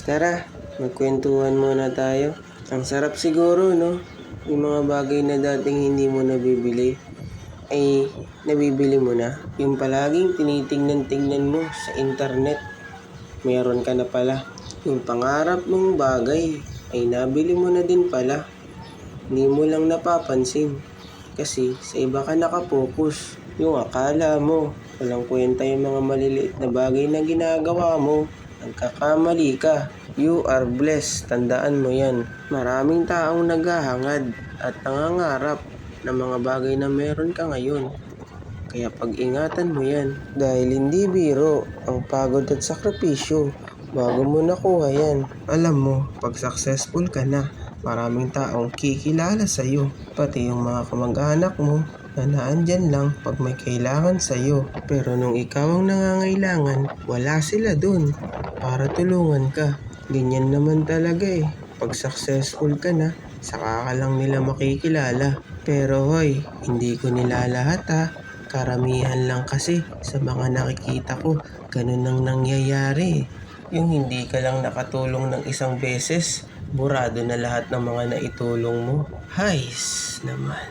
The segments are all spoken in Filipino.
Tara, magkwentuhan muna tayo. Ang sarap siguro, no? Yung mga bagay na dating hindi mo nabibili, ay nabibili mo na. Yung palaging tinitingnan-tingnan mo sa internet, meron ka na pala. Yung pangarap mong bagay, ay nabili mo na din pala. Hindi mo lang napapansin. Kasi sa iba ka nakapokus. Yung akala mo, walang kwenta yung mga maliliit na bagay na ginagawa mo. Nagkakamali ka. You are blessed. Tandaan mo yan. Maraming taong naghahangad at nangangarap ng mga bagay na meron ka ngayon. Kaya pag-ingatan mo yan. Dahil hindi biro ang pagod at sakripisyo bago mo nakuha yan. Alam mo, pag successful ka na, maraming taong kikilala sa'yo. Pati yung mga kamag-anak mo na naandyan lang pag may kailangan sa'yo. Pero nung ikaw ang nangangailangan, wala sila dun para tulungan ka. Ganyan naman talaga eh. Pag successful ka na, saka ka lang nila makikilala. Pero hoy, hindi ko nila lahat ha. Karamihan lang kasi sa mga nakikita ko, ganun ang nangyayari. Yung hindi ka lang nakatulong ng isang beses, burado na lahat ng mga naitulong mo. Hays naman.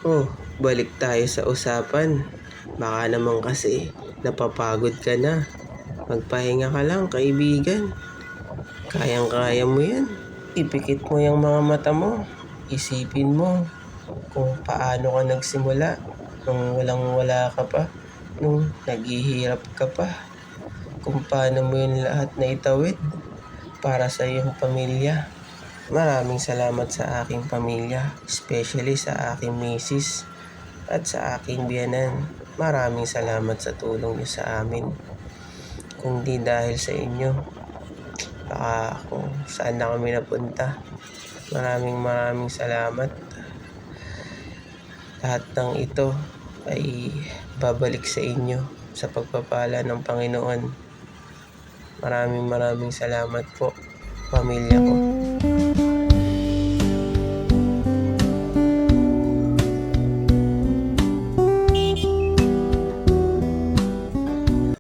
Oh, balik tayo sa usapan. Baka naman kasi napapagod ka na. Magpahinga ka lang, kaibigan. Kayang-kaya mo yan. Ipikit mo yung mga mata mo. Isipin mo kung paano ka nagsimula. Nung walang-wala ka pa. Nung naghihirap ka pa. Kung paano mo yung lahat na itawid para sa iyong pamilya. Maraming salamat sa aking pamilya, especially sa aking misis at sa aking biyanan. Maraming salamat sa tulong niyo sa amin. Kung di dahil sa inyo, baka kung saan na kami napunta. Maraming salamat. Lahat ng ito ay babalik sa inyo sa pagpapala ng Panginoon. Maraming salamat po, pamilya ko.